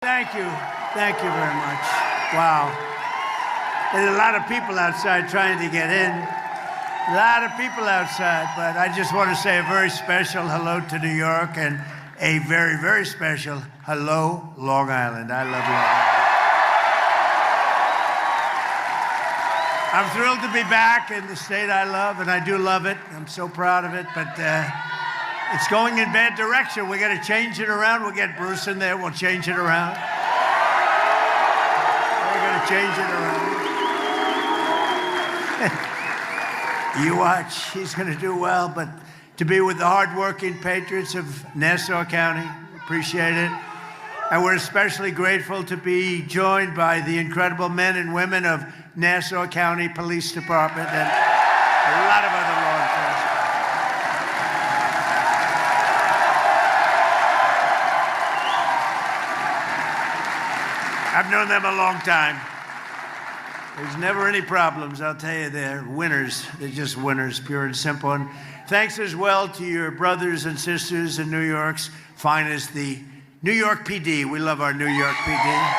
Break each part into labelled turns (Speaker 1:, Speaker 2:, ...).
Speaker 1: Thank you. Thank you very much. Wow. There's a lot of people outside trying to get in. A lot of people outside, but I just want to say a very special hello to New York and a very, very special hello, Long Island. I love Long Island. I'm thrilled to be back in the state I love, and I do love it. I'm so proud of it, but it's going in bad direction. We got to change it around. We'll get Bruce in there. We'll change it around. We're going to change it around. You watch. He's going to do well, but to be with the hardworking patriots of Nassau County, appreciate it. And we're especially grateful to be joined by the incredible men and women of Nassau County Police Department and a lot of other law enforcement. I've known them a long time. There's never any problems, I'll tell you. They're winners. They're just winners, pure and simple. And thanks as well to your brothers and sisters in New York's finest, the New York PD. We love our New York PD.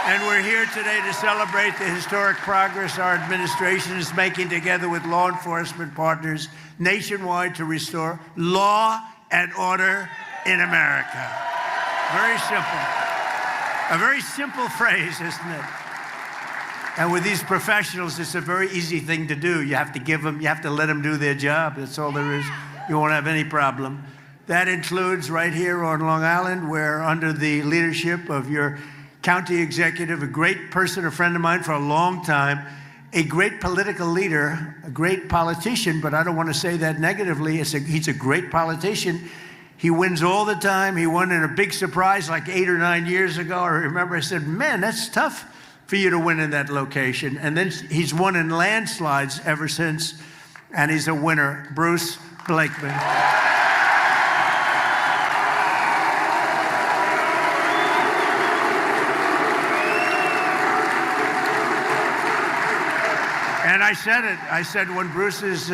Speaker 1: And we're here today to celebrate the historic progress our administration is making together with law enforcement partners nationwide to restore law and order in America. Very simple. A very simple phrase, isn't it? And with these professionals, it's a very easy thing to do. You have to give them, you have to let them do their job. That's all there is. You won't have any problem. That includes right here on Long Island, where under the leadership of your county executive, a great person, a friend of mine for a long time, a great political leader, a great politician, but I don't want to say that negatively. He's a great politician. He wins all the time. He won in a big surprise like 8 or 9 years ago. I remember I said, man, that's tough for you to win in that location. And then he's won in landslides ever since, and he's a winner. Bruce Blakeman. And I said it. I said when Bruce's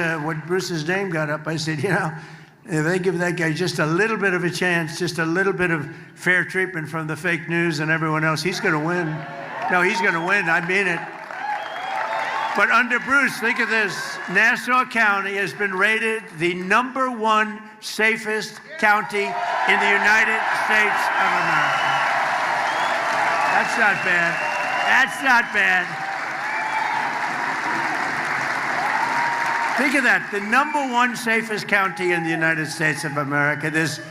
Speaker 1: name got up, I said, you know, if they give that guy just a little bit of a chance, just a little bit of fair treatment from the fake news and everyone else, he's going to win. No, he's going to win. I mean it. But under Bruce, think of this. Nassau County has been rated the #1 safest county in the United States of America. That's not bad. That's not bad. Think of that. The #1 safest county in the United States of America. There's,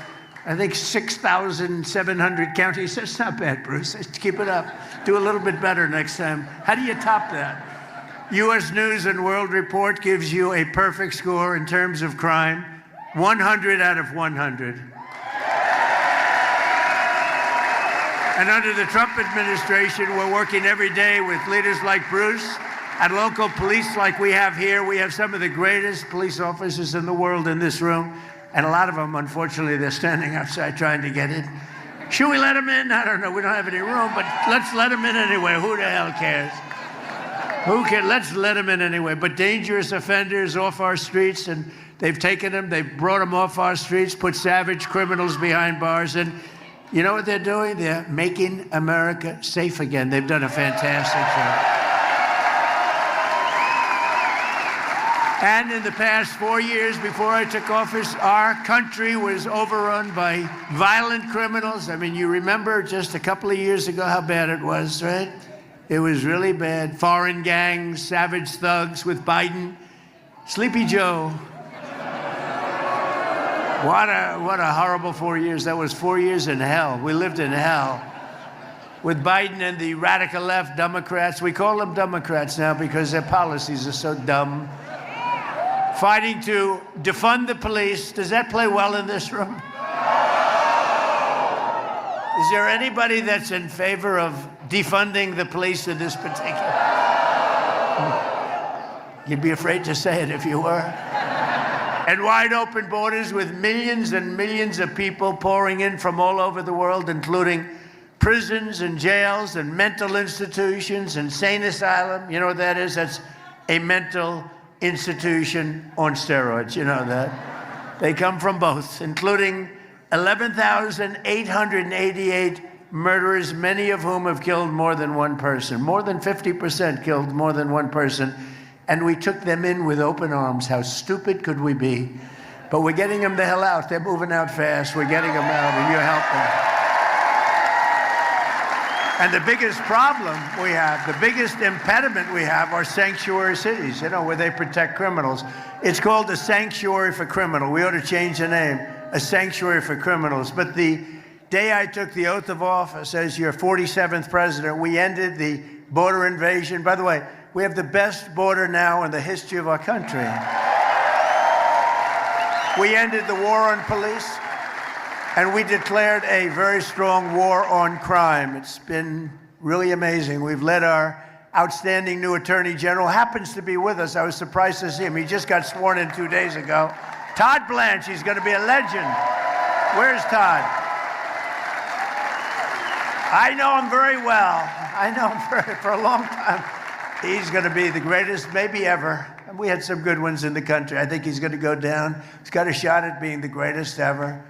Speaker 1: I think, 6,700 counties. That's not bad, Bruce. Keep it up. Do a little bit better next time. How do you top that? U.S. News and World Report gives you a perfect score in terms of crime, 100 out of 100. And under the Trump administration, we're working every day with leaders like Bruce and local police like we have here. We have some of the greatest police officers in the world in this room. And a lot of them, unfortunately, they're standing outside trying to get in. Should we let them in? I don't know. We don't have any room, but let's let them in anyway. Who the hell cares? Who cares? Let's let them in anyway. But dangerous offenders off our streets, and they've taken them, they've brought them off our streets, put savage criminals behind bars, and you know what they're doing? They're making America safe again. They've done a fantastic job. And in the past 4 years before I took office, our country was overrun by violent criminals. I mean, you remember just a couple of years ago how bad it was, right? It was really bad. Foreign gangs, savage thugs with Biden. Sleepy Joe. What a horrible 4 years. That was 4 years in hell. We lived in hell. With Biden and the radical left Democrats. We call them Democrats now because their policies are so dumb. Fighting to defund the police. Does that play well in this room? Is there anybody that's in favor of defunding the police in this particular? You'd be afraid to say it if you were. And wide open borders with millions and millions of people pouring in from all over the world, including prisons and jails and mental institutions, insane asylum. You know what that is? That's a mental institution on steroids. You know that. They come from both, including 11,888 murderers, many of whom have killed more than one person. More than 50% killed more than one person. And we took them in with open arms. How stupid could we be? But we're getting them the hell out. They're moving out fast. We're getting them out, and you're helping. And the biggest problem we have, the biggest impediment we have are sanctuary cities, where they protect criminals. It's called a sanctuary for criminals. We ought to change the name, a sanctuary for criminals. But the day I took the oath of office as your 47th president, we ended the border invasion. By the way, we have the best border now in the history of our country. We ended the war on police. And we declared a very strong war on crime. It's been really amazing. We've let our outstanding new Attorney General, happens to be with us. I was surprised to see him. He just got sworn in 2 days ago. Todd Blanche, he's going to be a legend. Where's Todd? I know him very well. I know him for a long time. He's going to be the greatest maybe ever. And we had some good ones in the country. I think he's going to go down. He's got a shot at being the greatest ever.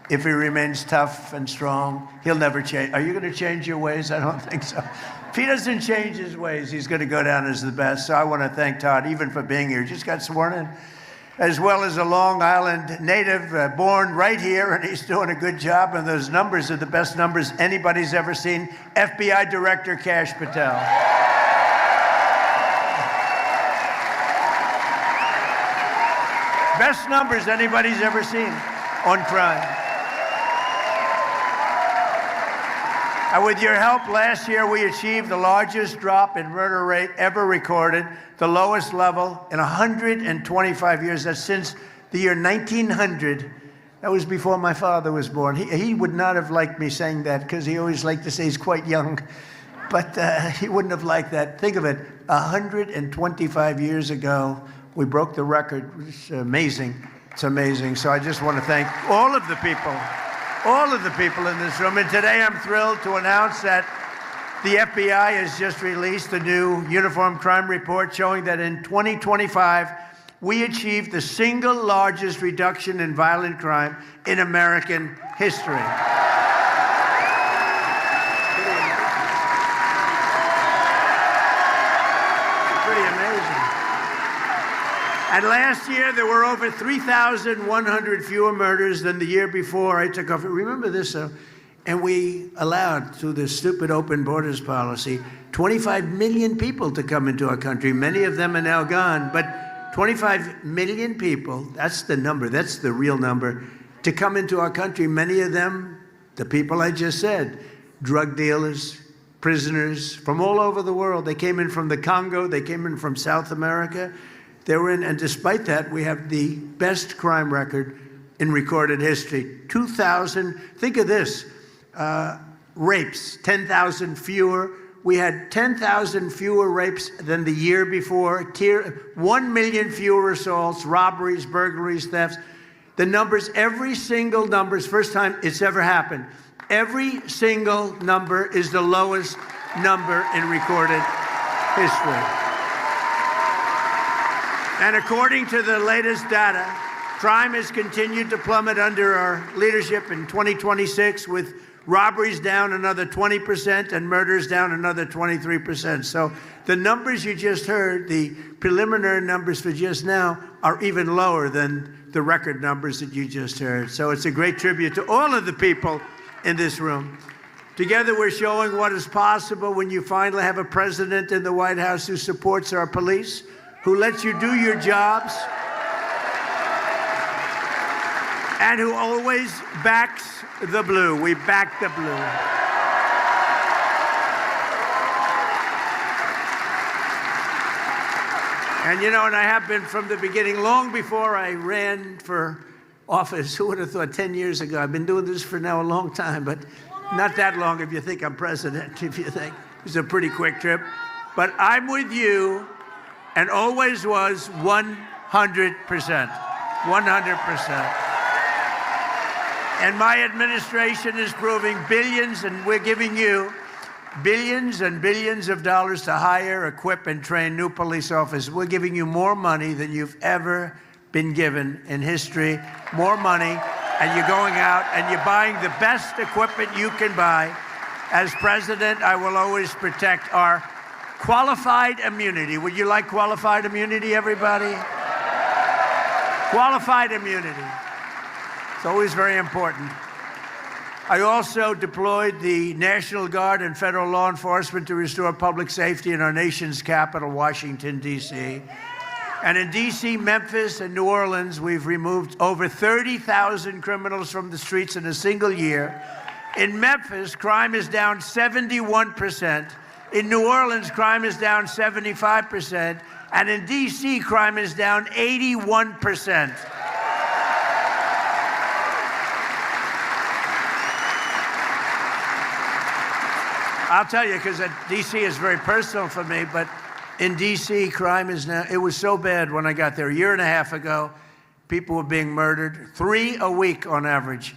Speaker 1: If he remains tough and strong, he'll never change. Are you going to change your ways? I don't think so. If he doesn't change his ways, he's going to go down as the best. So I want to thank Todd, even for being here. He just got sworn in, as well as a Long Island native, born right here, and he's doing a good job. And those numbers are the best numbers anybody's ever seen. FBI Director Kash Patel. Best numbers anybody's ever seen on crime. And with your help, last year we achieved the largest drop in murder rate ever recorded, the lowest level in 125 years. That's since the year 1900. That was before my father was born. He would not have liked me saying that because he always liked to say he's quite young. But he wouldn't have liked that. Think of it, 125 years ago, we broke the record. It's amazing. It's amazing. So I just want to thank all of the people in this room. And today I'm thrilled to announce that the FBI has just released a new uniform crime report showing that in 2025, we achieved the single largest reduction in violent crime in American history. And last year, there were over 3,100 fewer murders than the year before I took office. Remember this, though? And we allowed, through this stupid open borders policy, 25 million people to come into our country. Many of them are now gone, but 25 million people, that's the number, that's the real number, to come into our country. Many of them, the people I just said, drug dealers, prisoners from all over the world. They came in from the Congo, they came in from South America. They were in, and despite that, we have the best crime record in recorded history. 2,000, think of this, rapes, 10,000 fewer. We had 10,000 fewer rapes than the year before, 1 million fewer assaults, robberies, burglaries, thefts. The numbers, every single number, is the first time it's ever happened. Every single number is the lowest number in recorded history. And according to the latest data, crime has continued to plummet under our leadership in 2026, with robberies down another 20% and murders down another 23%. So the numbers you just heard, the preliminary numbers for just now, are even lower than the record numbers that you just heard. So it's a great tribute to all of the people in this room. Together, we're showing what is possible when you finally have a president in the White House who supports our police, who lets you do your jobs, and who always backs the blue. We back the blue. And and I have been from the beginning, long before I ran for office. Who would have thought 10 years ago? I've been doing this for now a long time, but not that long if you think I'm president, if you think. It's a pretty quick trip. But I'm with you, and always was, 100%. 100%. And my administration is proving billions, and we're giving you billions and billions of dollars to hire, equip, and train new police officers. We're giving you more money than you've ever been given in history. More money. and you're going out and you're buying the best equipment you can buy. As president, I will always protect our qualified immunity. Would you like qualified immunity, everybody? Qualified immunity. It's always very important. I also deployed the National Guard and federal law enforcement to restore public safety in our nation's capital, Washington, D.C. And in D.C., Memphis, and New Orleans, we've removed over 30,000 criminals from the streets in a single year. In Memphis, crime is down 71%. In New Orleans, crime is down 75%. And in D.C., crime is down 81%. I'll tell you, because D.C. is very personal for me, but in D.C., crime is now, it was so bad when I got there a year and a half ago. People were being murdered, 3 a week on average.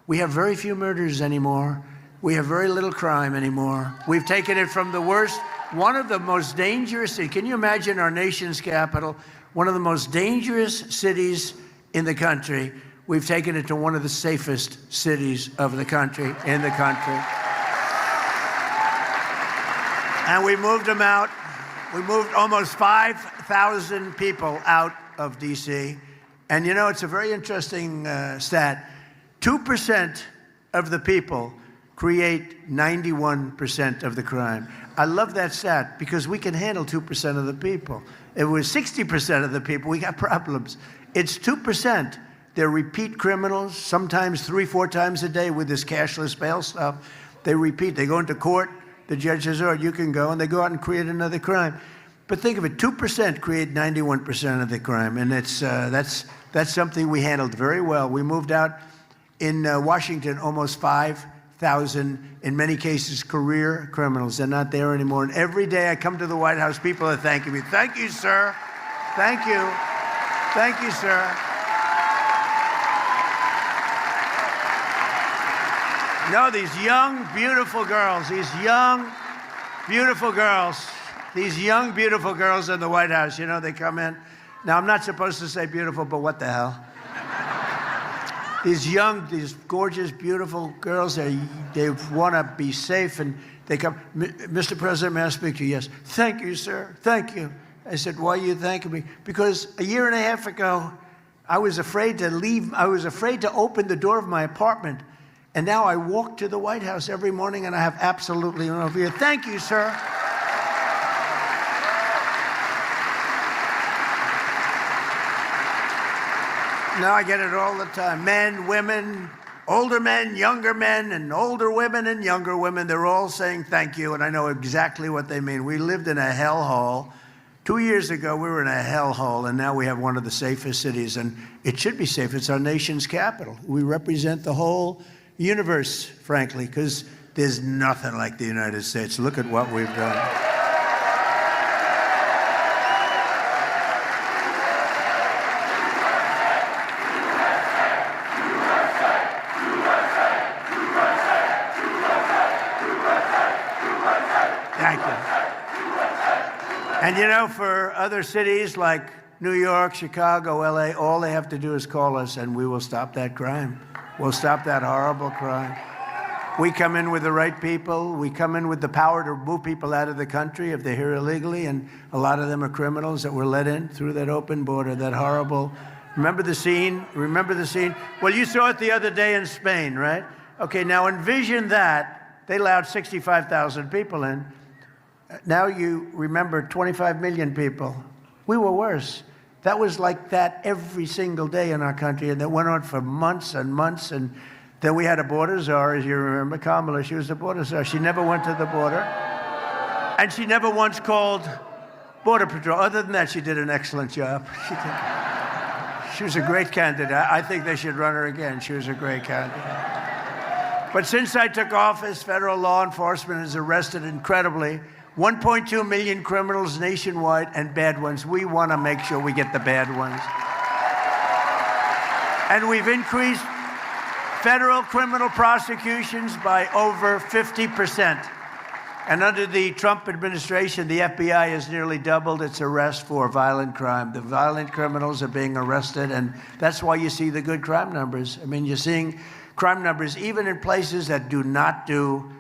Speaker 1: We have very few murders anymore. We have very little crime anymore. We've taken it from the worst, one of the most dangerous, can you imagine our nation's capital, one of the most dangerous cities in the country. We've taken it to one of the safest cities of the country, in the country. And we moved them out. We moved almost 5,000 people out of D.C. And you know, it's a very interesting stat. 2% of the people create 91% of the crime. I love that stat because we can handle 2% of the people. If it was 60% of the people, we got problems. It's 2%. They're repeat criminals, sometimes 3-4 times a day with this cashless bail stuff. They repeat. They go into court. The judge says, "Oh, you can go," and they go out and create another crime. But think of it: 2% create 91% of the crime, and that's something we handled very well. We moved out in Washington almost 5,000, in many cases, career criminals. They're not there anymore. And every day I come to the White House, people are thanking me. "Thank you, sir. Thank you. Thank you, sir." No, these young, beautiful girls, these young, beautiful girls in the White House, you know, they come in. Now, I'm not supposed to say beautiful, but what the hell? These young, these gorgeous, beautiful girls, they want to be safe, and they come, "Mr. President, may I speak to you?" "Yes." "Thank you, sir. Thank you." I said, "Why are you thanking me?" "Because a year and a half ago, I was afraid to leave. I was afraid to open the door of my apartment. And now I walk to the White House every morning and I have absolutely no fear." "Thank you, sir." Now I get it all the time. Men, women, older men, younger men, and older women and younger women, they're all saying thank you, and I know exactly what they mean. We lived in a hellhole. 2 years ago, we were in a hellhole, and now we have one of the safest cities, and it should be safe. It's our nation's capital. We represent the whole universe, frankly, because there's nothing like the United States. Look at what we've done. Thank you. And you know, for other cities like New York, Chicago, LA, all they have to do is call us and we will stop that crime. We'll stop that horrible crime. We come in with the right people. We come in with the power to move people out of the country if they're here illegally, and a lot of them are criminals that were let in through that open border, that horrible. Remember the scene? Remember the scene? Well, you saw it the other day in Spain, right? Okay, now envision that. They allowed 65,000 people in. Now you remember 25 million people. We were worse. That was like that every single day in our country, and that went on for months and months. And then we had a border czar, as you remember, Kamala. She was the border czar. She never went to the border, and she never once called Border Patrol. Other than that, she did an excellent job. She was a great candidate. I think they should run her again. She was a great candidate. But since I took office, federal law enforcement has arrested incredibly 1.2 million criminals nationwide, and bad ones. We want to make sure we get the bad ones. And we've increased federal criminal prosecutions by over 50%. And under the Trump administration, the FBI has nearly doubled its arrest for violent crime. The violent criminals are being arrested, and that's why you see the good crime numbers. I mean, you're seeing crime numbers even in places that do not do,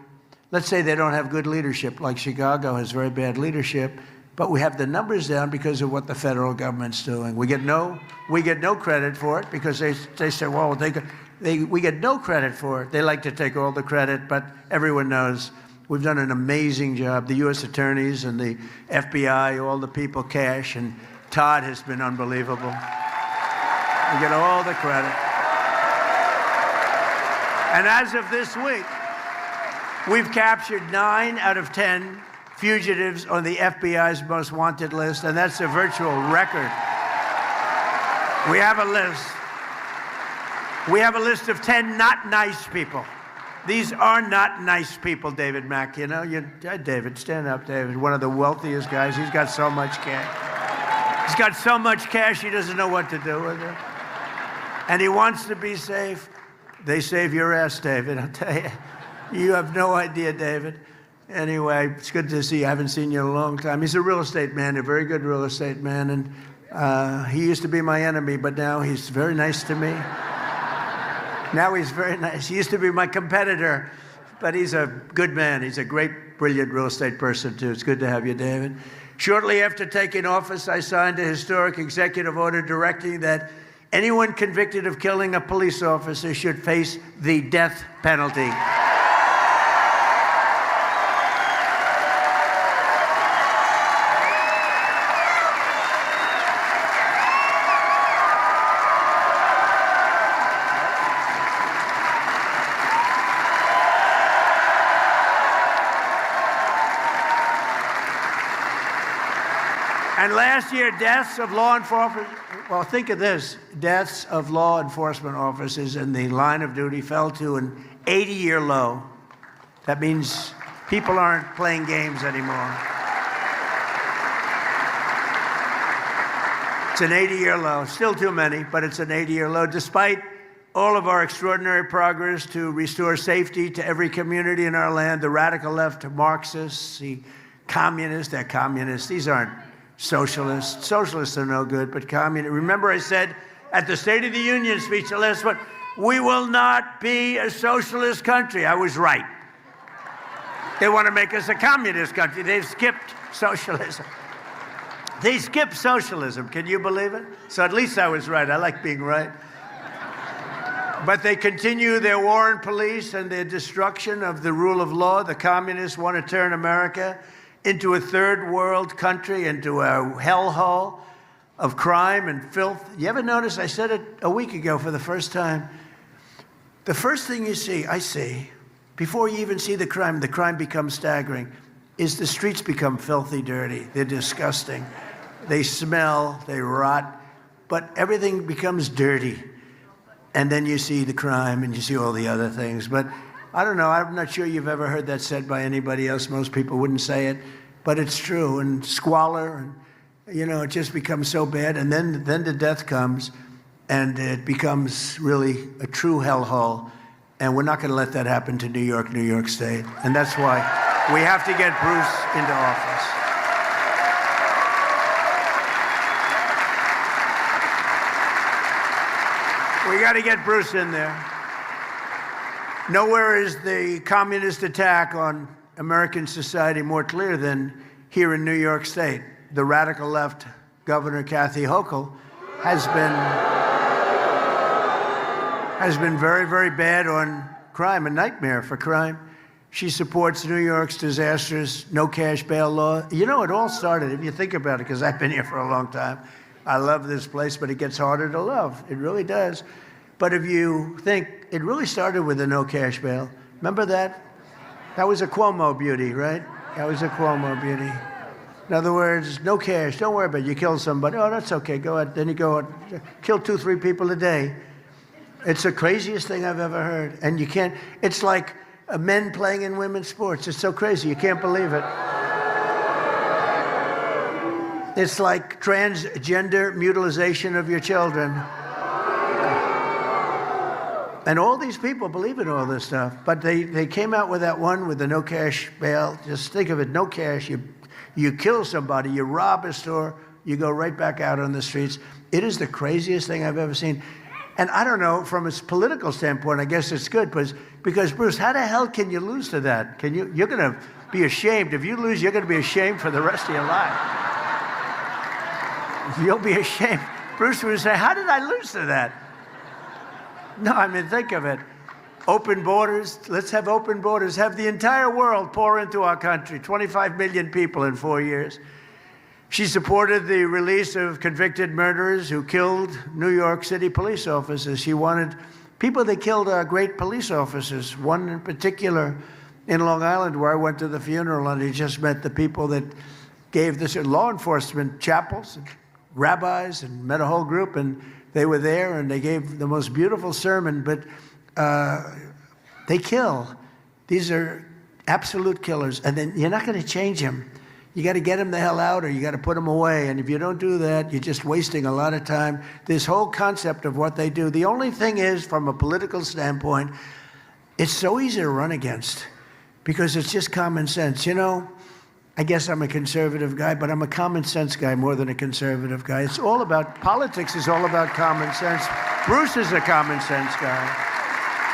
Speaker 1: let's say they don't have good leadership, like Chicago has very bad leadership, but we have the numbers down because of what the federal government's doing. We get no credit for it because they say, well, we get no credit for it. They like to take all the credit, but everyone knows we've done an amazing job. The U.S. attorneys and the FBI, all the people, Cash, and Todd has been unbelievable. We get all the credit. And as of this week, we've captured 9 out of 10 fugitives on the FBI's most wanted list, and that's a virtual record. We have a list. We have a list of 10 not nice people. These are not nice people, David Mack. You know, David, stand up, David. One of the wealthiest guys. He's got so much cash. He's got so much cash, he doesn't know what to do with it. And he wants to be safe. They save your ass, David, I'll tell you. You have no idea, David. Anyway, it's good to see you. I haven't seen you in a long time. He's a real estate man, a very good real estate man. And he used to be my enemy, but now he's very nice to me. Now he's very nice. He used to be my competitor, but he's a good man. He's a great, brilliant real estate person, too. It's good to have you, David. Shortly after taking office, I signed a historic executive order directing that anyone convicted of killing a police officer should face the death penalty. And last year, deaths of law enforcement, well, think of this, deaths of law enforcement officers in the line of duty fell to an 80-year low. That means people aren't playing games anymore. It's an 80-year low. Still too many, but it's an 80-year low, despite all of our extraordinary progress to restore safety to every community in our land. The radical left, Marxists, the communists, they're communists. These aren't socialists. Socialists are no good, but communists. Remember I said at the State of the Union speech the last one, we will not be a socialist country. I was right. They want to make us a communist country. They've skipped socialism. They skipped socialism. Can you believe it? So at least I was right. I like being right. But they continue their war on police and their destruction of the rule of law. The communists want to turn America into a third world country, into a hellhole of crime and filth. You ever notice, I said it a week ago for the first time, the first thing you see, I see, before you even see the crime becomes staggering, is the streets become filthy dirty. They're disgusting. They smell, they rot, but everything becomes dirty. And then you see the crime and you see all the other things. But I don't know, I'm not sure you've ever heard that said by anybody else. Most people wouldn't say it, but it's true. And squalor, and you know, it just becomes so bad. And then the death comes, and it becomes really a true hellhole. And we're not going to let that happen to New York State. And that's why we have to get Bruce into office. We got to get Bruce in there. Nowhere is the communist attack on American society more clear than here in New York State. The radical left Governor Kathy Hochul has been very, very bad on crime, a nightmare for crime. She supports New York's disastrous no cash bail law. You know, it all started, if you think about it, because I've been here for a long time. I love this place, but it gets harder to love. It really does. But if you think, it really started with a no cash bail. Remember that? That was a Cuomo beauty, right? That was a Cuomo beauty. In other words, no cash, don't worry about it. You kill somebody, oh, that's okay, go ahead. Then you go out, kill 2, 3 people a day. It's the craziest thing I've ever heard. And you can't, it's like men playing in women's sports. It's so crazy, you can't believe it. It's like transgender mutilization of your children. And all these people believe in all this stuff. But they came out with that one with the no cash bail. Just think of it, no cash. You kill somebody, you rob a store, you go right back out on the streets. It is the craziest thing I've ever seen. And I don't know, from a political standpoint, I guess it's good, because Bruce, how the hell can you lose to that? You're going to be ashamed. If you lose, you're going to be ashamed for the rest of your life. You'll be ashamed. Bruce would say, how did I lose to that? No, I mean, think of it. Open borders. Let's have open borders. Have the entire world pour into our country. 25 million people in 4 years. She supported the release of convicted murderers who killed New York City police officers. She wanted people that killed great police officers. One in particular in Long Island, where I went to the funeral, and he just met the people that gave this law enforcement chapels, and rabbis, and met a whole group, and they were there, and they gave the most beautiful sermon, but they kill. These are absolute killers, and then you're not going to change them. You got to get them the hell out, or you got to put them away, and if you don't do that, you're just wasting a lot of time. This whole concept of what they do, the only thing is, from a political standpoint, it's so easy to run against, because it's just common sense. You know, I guess I'm a conservative guy, but I'm a common sense guy more than a conservative guy. It's all about, politics is all about common sense. Bruce is a common sense guy.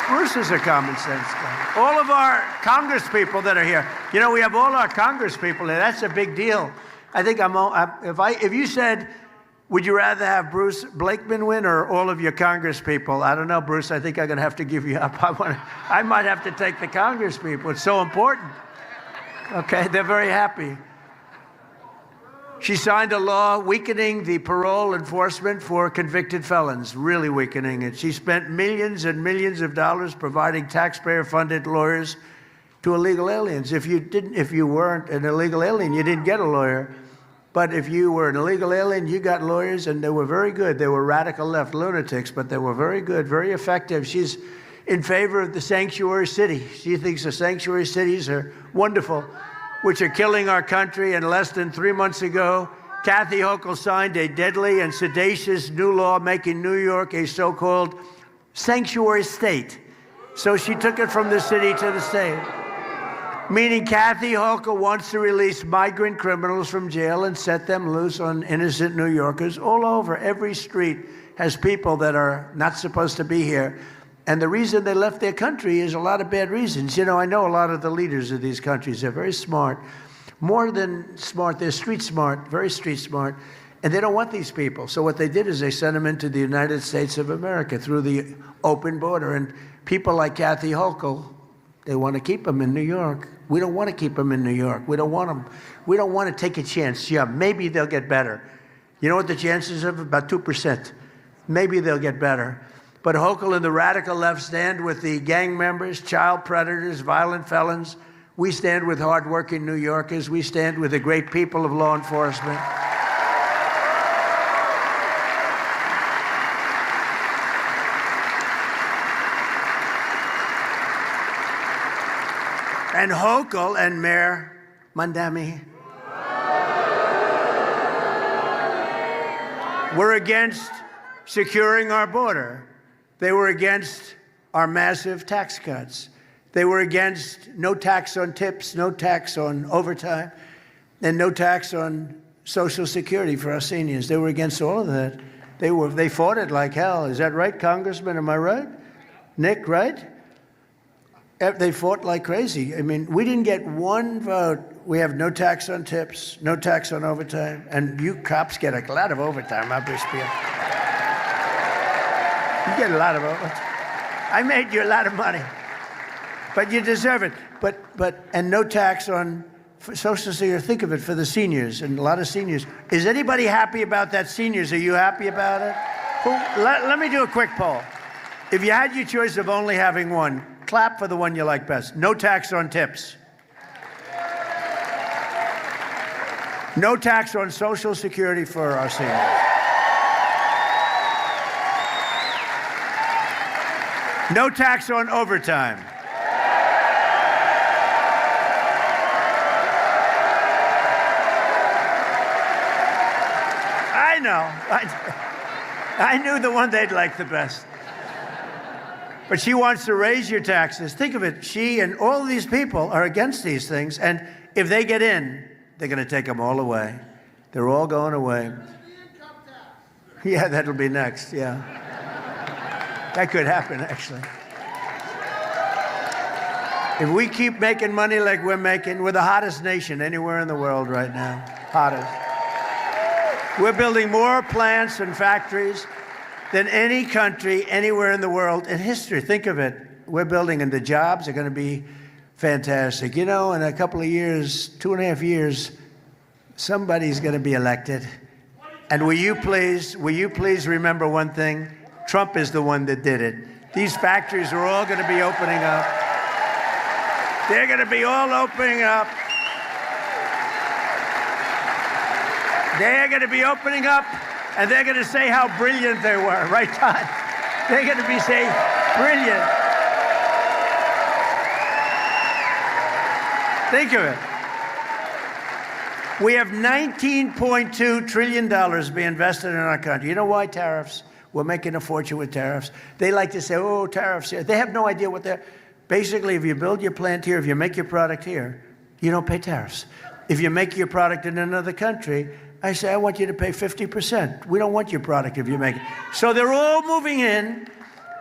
Speaker 1: Bruce is a common sense guy. All of our Congress people that are here, you know, we have all our Congress people here. That's a big deal. I think if you said, would you rather have Bruce Blakeman win or all of your Congress people? I don't know, Bruce. I think I'm going to have to give you up. I might have to take the Congress people. It's so important. Okay, they're very happy. She signed a law weakening the parole enforcement for convicted felons, really weakening it. She spent millions and millions of dollars providing taxpayer-funded lawyers to illegal aliens. If you weren't an illegal alien, you didn't get a lawyer. But if you were an illegal alien, you got lawyers, and they were very good. They were radical left lunatics, but they were very good, very effective. She's in favor of the sanctuary city. She thinks the sanctuary cities are wonderful, which are killing our country. And less than 3 months ago, Kathy Hochul signed a deadly and sedacious new law making New York a so-called sanctuary state. So she took it from the city to the state, meaning Kathy Hochul wants to release migrant criminals from jail and set them loose on innocent New Yorkers all over. Every street has people that are not supposed to be here. And the reason they left their country is a lot of bad reasons. You know, I know a lot of the leaders of these countries. They're very smart. More than smart, they're street smart, very street smart. And they don't want these people. So what they did is they sent them into the United States of America through the open border. And people like Kathy Hochul, they want to keep them in New York. We don't want to keep them in New York. We don't want them. We don't want to take a chance. Yeah, maybe they'll get better. You know what the chances of? About 2%. Maybe they'll get better. But Hochul and the radical left stand with the gang members, child predators, violent felons. We stand with hardworking New Yorkers. We stand with the great people of law enforcement. And Hochul and Mayor Mandami were against securing our border. They were against our massive tax cuts. They were against no tax on tips, no tax on overtime, and no tax on Social Security for our seniors. They were against all of that. They fought it like hell. Is that right, Congressman? Am I right? Nick, right? They fought like crazy. I mean, we didn't get one vote. We have no tax on tips, no tax on overtime, and you cops get a lot of overtime, obviously. You get a lot of overtime. I made you a lot of money, but you deserve it. And no tax on Social Security. Think of it for the seniors, and a lot of seniors. Is anybody happy about that, seniors? Are you happy about it? Let me do a quick poll. If you had your choice of only having one, clap for the one you like best. No tax on tips. No tax on Social Security for our seniors. No tax on overtime. I know. I knew the one they'd like the best. But she wants to raise your taxes. Think of it. She and all of these people are against these things. And if they get in, they're going to take them all away. They're all going away. Yeah, that'll be next. Yeah. That could happen, actually. If we keep making money like we're making, we're the hottest nation anywhere in the world right now. Hottest. We're building more plants and factories than any country anywhere in the world in history. Think of it. We're building, and the jobs are going to be fantastic. You know, in a couple of years, 2.5 years, somebody's going to be elected. And will you please remember one thing? Trump is the one that did it. These factories are all going to be opening up. They're going to be all opening up. They're going to be opening up, and they're going to say how brilliant they were. Right, Todd? They're going to be saying, brilliant. Think of it. We have $19.2 trillion being invested in our country. You know why? Tariffs. We're making a fortune with tariffs. They like to say, oh, tariffs here. They have no idea what they're... Basically, if you build your plant here, if you make your product here, you don't pay tariffs. If you make your product in another country, I say, I want you to pay 50%. We don't want your product if you make it. So they're all moving in,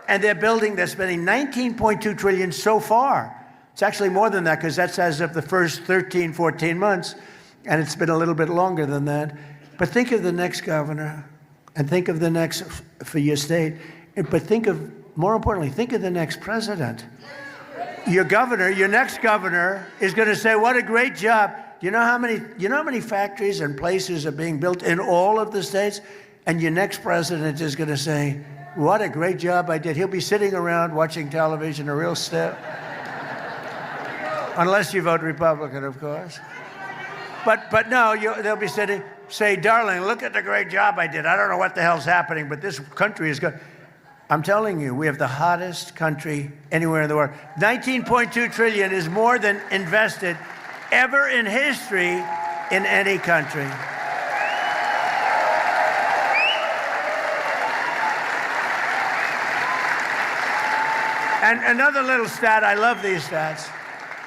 Speaker 1: and they're spending $19.2 trillion so far. It's actually more than that, because that's as of the first 13, 14 months, and it's been a little bit longer than that. But think of the next governor, and think of the next for your state, but more importantly, think of the next president. Your next governor is going to say, what a great job. You know how many factories and places are being built in all of the states? And your next president is going to say, what a great job I did. He'll be sitting around watching television, a real step. Unless you vote Republican, of course. But no, they'll be sitting, say, darling, look at the great job I did. I don't know what the hell's happening, but this country is good. I'm telling you, we have the hottest country anywhere in the world. $19.2 trillion is more than invested ever in history in any country. And another little stat, I love these stats.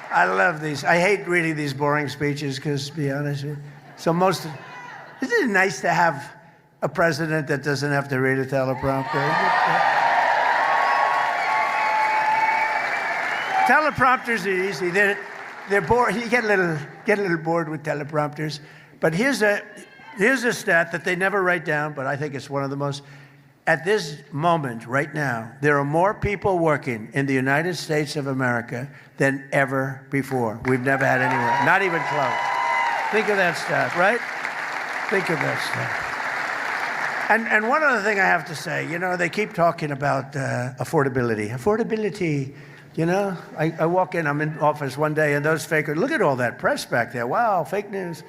Speaker 1: I love these. I hate reading these boring speeches because, to be honest with you, isn't it nice to have a president that doesn't have to read a teleprompter? Teleprompters are easy. They're bored. You get a little bored with teleprompters. But here's a stat that they never write down, but I think it's one of the most. At this moment, right now, there are more people working in the United States of America than ever before. We've never had anywhere, not even close. Think of that stat, right? Think of that stat. And one other thing I have to say, you know, they keep talking about affordability. Affordability, you know, I walk in, I'm in office one day, and those fakers, look at all that press back there. Wow, fake news.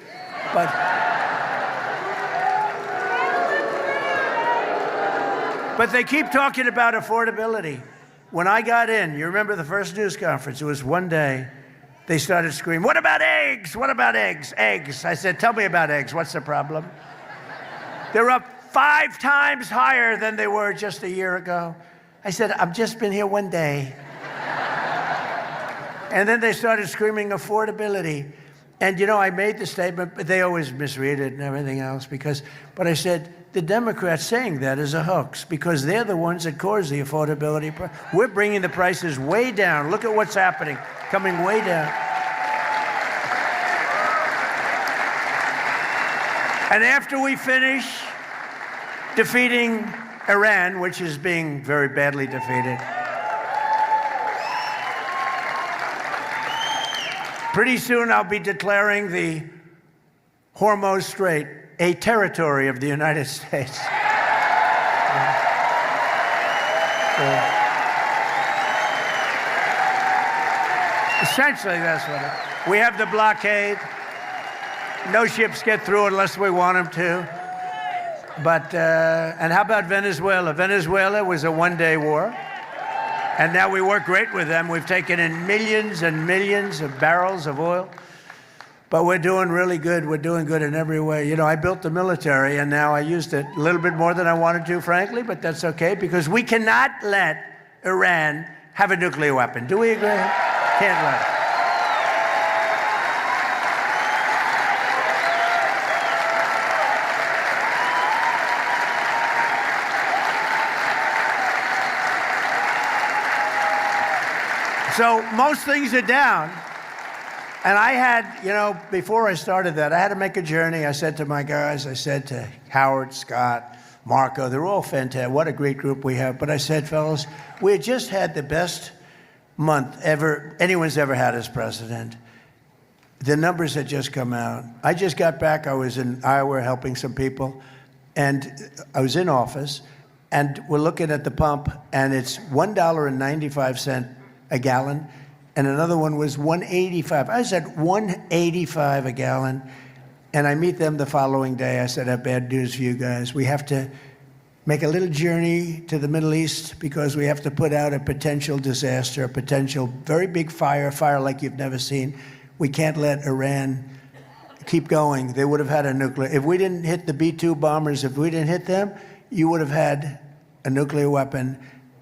Speaker 1: But they keep talking about affordability. When I got in, you remember the first news conference, it was one day, they started screaming, what about eggs? What about eggs? Eggs. I said, tell me about eggs. What's the problem? They're up 5 times higher than they were just a year ago. I said, I've just been here one day. And then they started screaming affordability. And, you know, I made the statement, but they always misread it and everything else. But I said, the Democrats saying that is a hoax because they're the ones that cause the affordability. We're bringing the prices way down. Look at what's happening, coming way down. And after we finish defeating Iran, which is being very badly defeated, pretty soon I'll be declaring the Hormuz Strait a territory of the United States. Essentially, that's what it is. We have the blockade. No ships get through unless we want them to. But, and how about Venezuela? Venezuela was a one-day war. And now we work great with them. We've taken in millions and millions of barrels of oil. But we're doing really good. We're doing good in every way. You know, I built the military, and now I used it a little bit more than I wanted to, frankly, but that's okay, because we cannot let Iran have a nuclear weapon. Do we agree? Can't let it. So most things are down. And I had, before I started that, I had to make a journey. I said to my guys, I said to Howard, Scott, Marco, they're all fantastic. What a great group we have. But I said, fellas, we had just had the best month anyone's ever had as president. The numbers had just come out. I just got back. I was in Iowa helping some people. And I was in office. And we're looking at the pump, and it's $1.95 a gallon, and another one was $1.85. I said $1.85 a gallon, and I meet them the following day. I said, I have bad news for you guys. We have to make a little journey to the Middle East because we have to put out a potential disaster, a potential very big fire like you've never seen. We can't let Iran keep going. They would have had a nuclear. If we didn't hit the B-2 bombers, if we didn't hit them, you would have had a nuclear weapon.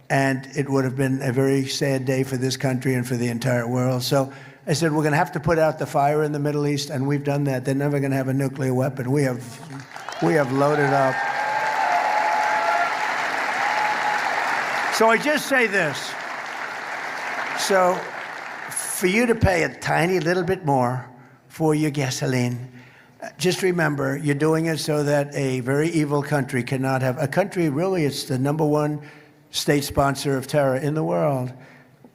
Speaker 1: And it would have been a very sad day for this country and for the entire world. So I said, we're going to have to put out the fire in the Middle East, and we've done that. They're never going to have a nuclear weapon. We have loaded up. So I just say this. So for you to pay a tiny little bit more for your gasoline, just remember, you're doing it so that a very evil country cannot have, a country really, it's the #1 state sponsor of terror in the world.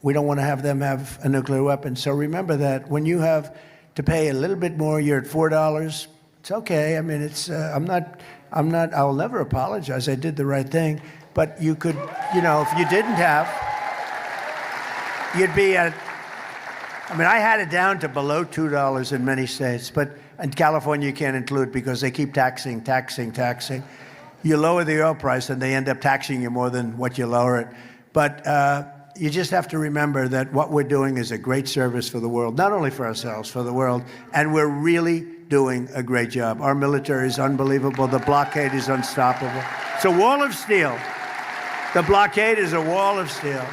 Speaker 1: We don't want to have them have a nuclear weapon. So remember that when you have to pay a little bit more, you're at $4. It's okay. I mean, it's, I'll never apologize. I did the right thing. But you could, if you didn't have, you'd be at, I had it down to below $2 in many states, but in California you can't include because they keep taxing. You lower the oil price and they end up taxing you more than what you lower it. But you just have to remember that what we're doing is a great service for the world, not only for ourselves, for the world. And we're really doing a great job. Our military is unbelievable. The blockade is unstoppable. It's a wall of steel. The blockade is a wall of steel.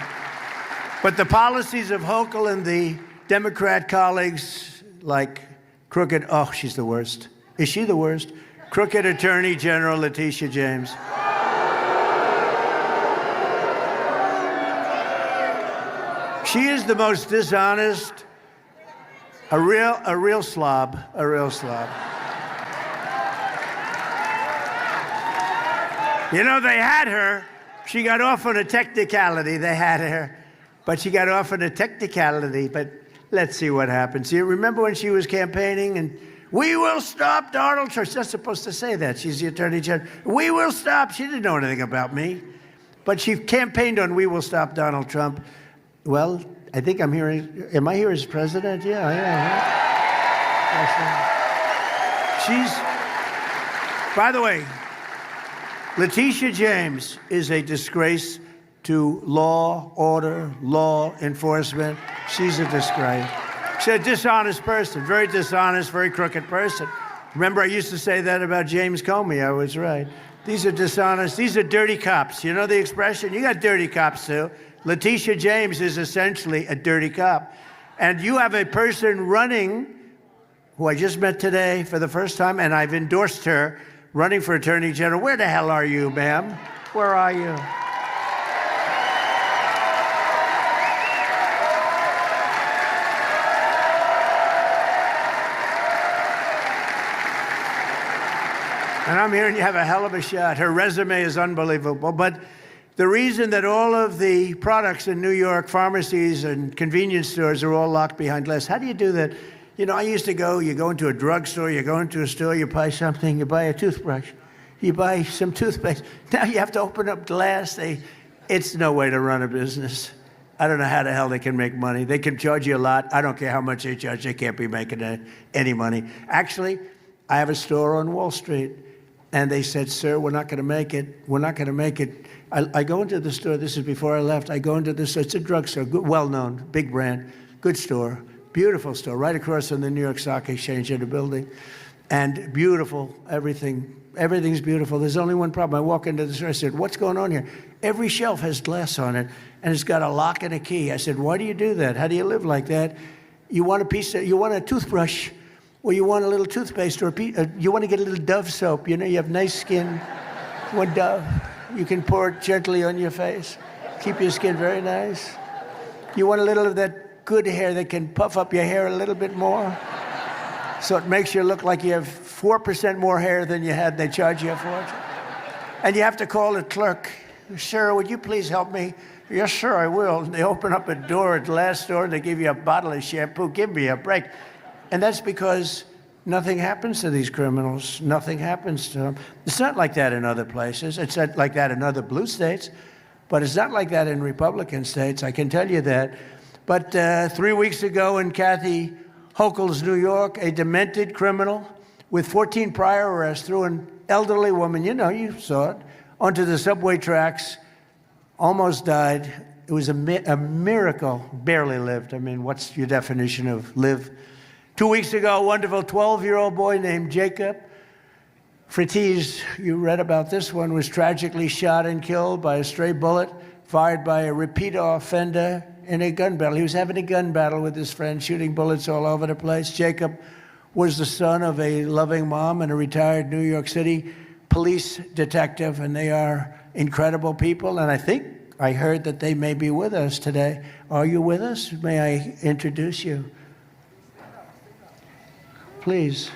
Speaker 1: But the policies of Hochul and the Democrat colleagues like crooked, oh, she's the worst. Is she the worst? Crooked Attorney General Letitia James. She is the most dishonest, a real slob. They had her. She got off on a technicality. They had her, but she got off on a technicality. But let's see what happens. You remember when she was campaigning and we will stop Donald Trump. She's not supposed to say that. She's the Attorney General. We will stop. She didn't know anything about me. But she campaigned on we will stop Donald Trump. Well, I think I'm hearing, am I here as president? Yeah, I am. By the way, Letitia James is a disgrace to law, order, law enforcement. She's a disgrace. She's a dishonest person, very dishonest, very crooked person. Remember, I used to say that about James Comey. I was right. These are dishonest. These are dirty cops. You know the expression? You got dirty cops, too. Letitia James is essentially a dirty cop. And you have a person running, who I just met today for the first time, and I've endorsed her, running for Attorney General. Where the hell are you, ma'am? Where are you? And I'm hearing you have a hell of a shot. Her resume is unbelievable. But the reason that all of the products in New York, pharmacies and convenience stores are all locked behind glass, how do you do that? I used to you go into a drugstore, you go into a store, you buy something, you buy a toothbrush, you buy some toothpaste. Now you have to open up glass. It's no way to run a business. I don't know how the hell they can make money. They can charge you a lot. I don't care how much they charge. They can't be making any money. Actually, I have a store on Wall Street. And they said, sir, we're not going to make it. We're not going to make it. I go into the store. This is before I left. I go into the store. It's a drugstore, well-known, big brand, good store, beautiful store, right across from the New York Stock Exchange in the building. And beautiful, everything's beautiful. There's only one problem. I walk into the store. I said, what's going on here? Every shelf has glass on it. and it's got a lock and a key. I said, why do you do that? How do you live like that? You want you want a toothbrush, or you want a little toothpaste, or you want to get a little Dove soap. You know, you have nice skin. You want Dove. You can pour it gently on your face. Keep your skin very nice. You want a little of that good hair that can puff up your hair a little bit more, so it makes you look like you have 4% more hair than you had. They charge you a fortune. And you have to call the clerk. Sir, would you please help me? Yes, sir, I will. And they open up a door at the last door, and they give you a bottle of shampoo. Give me a break. And that's because nothing happens to these criminals. Nothing happens to them. It's not like that in other places. It's not like that in other blue states. But it's not like that in Republican states, I can tell you that. But 3 weeks ago in Kathy Hochul's New York, a demented criminal with 14 prior arrests threw an elderly woman, you know, you saw it, onto the subway tracks, almost died. It was a miracle, barely lived. I mean, what's your definition of live? 2 weeks ago, a wonderful 12-year-old boy named Jacob Fritiz, you read about this one, was tragically shot and killed by a stray bullet fired by a repeat offender in a gun battle. He was having a gun battle with his friend, shooting bullets all over the place. Jacob was the son of a loving mom and a retired New York City police detective, and they are incredible people. And I think I heard that they may be with us today. Are you with us? May I introduce you? Please.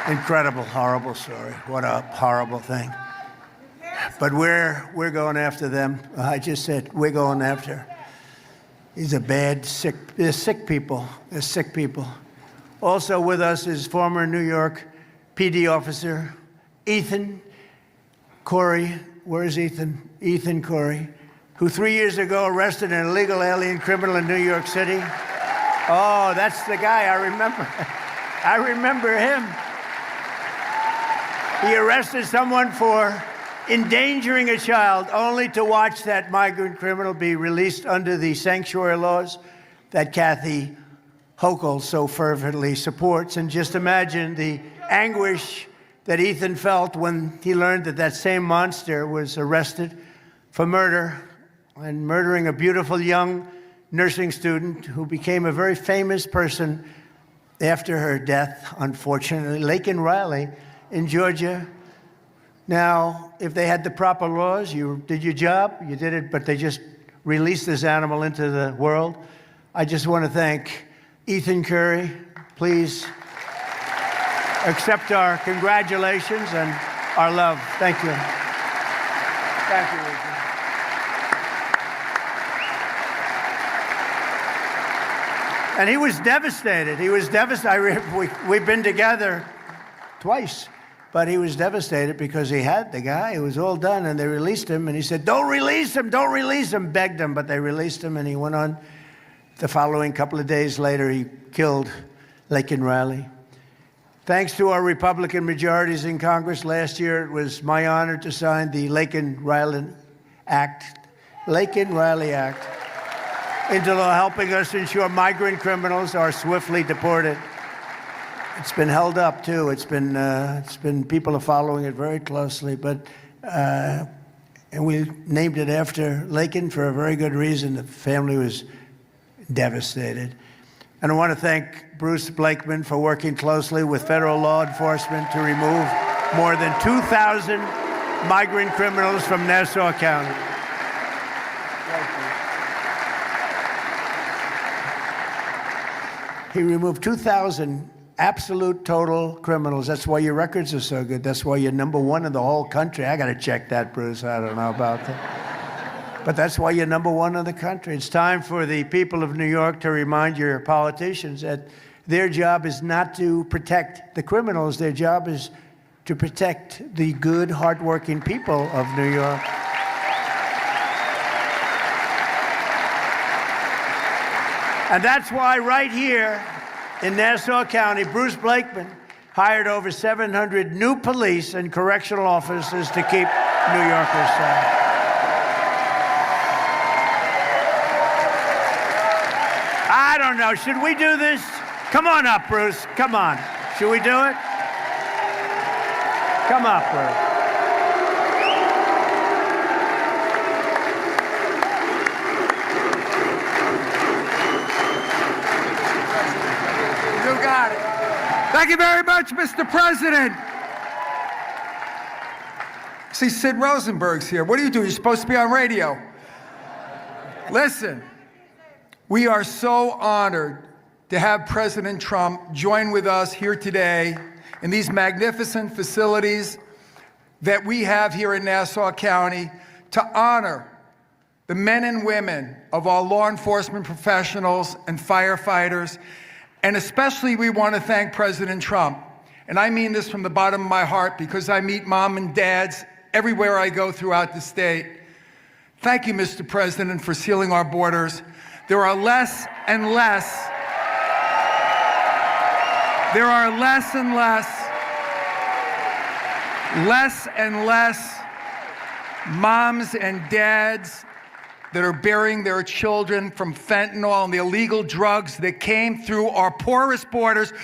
Speaker 1: Incredible, horrible story. What a horrible thing. But we're going after them. I just said we're going after. These are bad, sick. They're sick people. They're sick people. Also with us is former New York PD officer Ethan Corey. Where is Ethan? Ethan Corey, who 3 years ago arrested an illegal alien criminal in New York City. Oh, that's the guy I remember. I remember him. He arrested someone for endangering a child, only to watch that migrant criminal be released under the sanctuary laws that Kathy Hochul so fervently supports. And just imagine the anguish that Ethan felt when he learned that that same monster was arrested for murder and murdering a beautiful young nursing student who became a very famous person after her death, unfortunately, Laken Riley in Georgia. Now, if they had the proper laws, you did your job, you did it, but they just released this animal into the world. I just want to thank Ethan Curry. Please accept our congratulations and our love. Thank you. Thank you, Ethan. And he was devastated. He was devastated. We've been together twice. But he was devastated because he had the guy. It was all done, and they released him. And he said, don't release him, don't release him, begged him. But they released him, and he went on. The following couple of days later, he killed Laken Riley. Thanks to our Republican majorities in Congress last year, it was my honor to sign the Laken Riley Act into law, helping us ensure migrant criminals are swiftly deported. It's been held up too. It's been people are following it very closely, but and we named it after Laken for a very good reason. The family was devastated. And I want to thank Bruce Blakeman for working closely with federal law enforcement to remove more than 2,000 migrant criminals from Nassau County. He removed 2,000 absolute total criminals. That's why your records are so good. That's why you're #1 in the whole country. I got to check that, Bruce. I don't know about that. But that's why you're #1 in the country. It's time for the people of New York to remind your politicians that their job is not to protect the criminals. Their job is to protect the good, hardworking people of New York. And that's why right here in Nassau County, Bruce Blakeman hired over 700 new police and correctional officers to keep New Yorkers safe. I don't know. Should we do this? Come on up, Bruce. Come on. Should we do it? Come up, Bruce.
Speaker 2: You got it. Thank you very much, Mr. President. See, Sid Rosenberg's here. What do? You're supposed to be on radio. Listen, we are so honored to have President Trump join with us here today in these magnificent facilities that we have here in Nassau County to honor the men and women of our law enforcement professionals and firefighters. And especially we want to thank President Trump. And I mean this from the bottom of my heart because I meet mom and dads everywhere I go throughout the state. Thank you, Mr. President, for sealing our borders. There are less and less moms and dads that are burying their children from fentanyl and the illegal drugs that came through our porous borders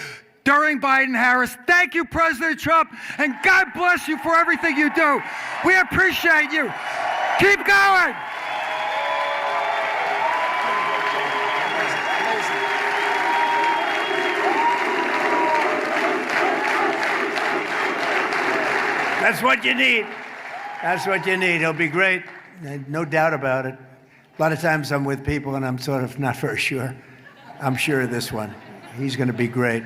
Speaker 2: during Biden-Harris. Thank you, President Trump, and God bless you for everything you do. We appreciate you. Keep going.
Speaker 1: That's what you need. That's what you need. He'll be great. No doubt about it. A lot of times I'm with people and I'm sort of not very sure. I'm sure of this one. He's going to be great.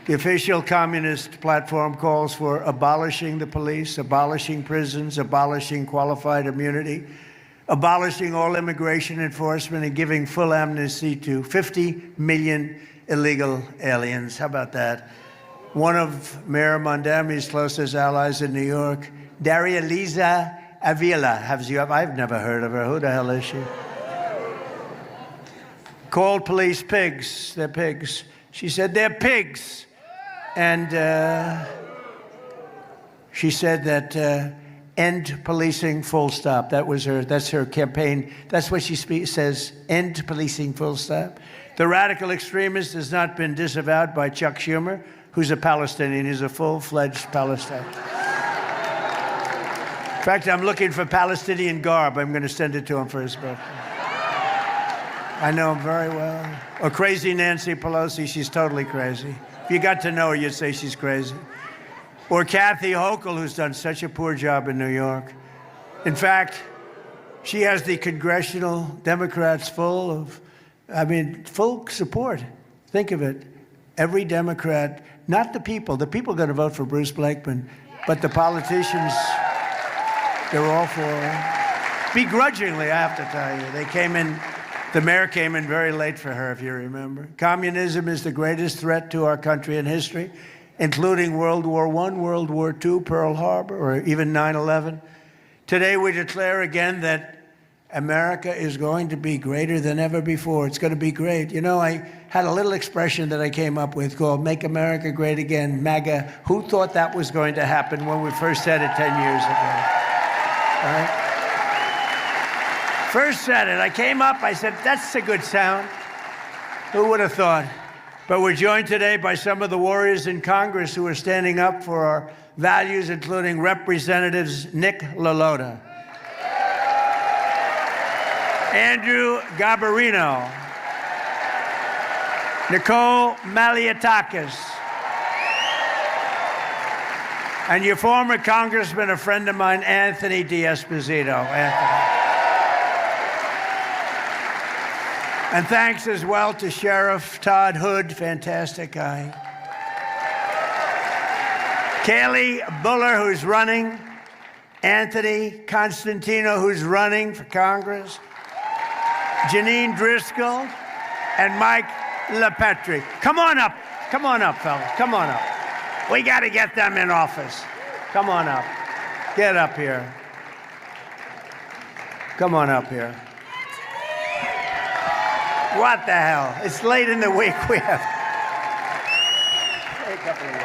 Speaker 1: The official communist platform calls for abolishing the police, abolishing prisons, abolishing qualified immunity, abolishing all immigration enforcement, and giving full amnesty to 50 million illegal aliens. How about that? One of Mayor Mondami's closest allies in New York, Daria Liza Avila, I've never heard of her. Who the hell is she? Called police pigs. They're pigs. She said they're pigs. And she said that end policing, full stop. That's her campaign. That's what she says, end policing, full stop. The radical extremist has not been disavowed by Chuck Schumer, who's a Palestinian. He's a full-fledged Palestinian. In fact, I'm looking for Palestinian garb. I'm going to send it to him for his birthday. I know him very well. Or crazy Nancy Pelosi. She's totally crazy. If you got to know her, you'd say she's crazy. Or Kathy Hochul, who's done such a poor job in New York. In fact, she has the congressional Democrats full support. Think of it. Every Democrat, not the people. The people are going to vote for Bruce Blakeman, but the politicians, they're all for her. Begrudgingly, I have to tell you. The mayor came in very late for her, if you remember. Communism is the greatest threat to our country in history, including World War I, World War II, Pearl Harbor, or even 9/11. Today, we declare again that America is going to be greater than ever before. It's going to be great. You know, I had a little expression that I came up with called Make America Great Again, MAGA. Who thought that was going to happen when we first said it 10 years ago? All right? First said it. I came up, I said, that's a good sound. Who would have thought? But we're joined today by some of the warriors in Congress who are standing up for our values, including Representatives Nick LaLota, Andrew Garbarino, Nicole Malliotakis. And your former congressman, a friend of mine, Anthony D'Esposito. Anthony. And thanks as well to Sheriff Todd Hood, fantastic guy. Kaylee Buller, who's running. Anthony Constantino, who's running for Congress. Janine Driscoll and Mike LaPetri. Come on up, fellas, come on up. We got to get them in office. Come on up. Get up here. Come on up here. What the hell? It's late in the week. We have a couple of words.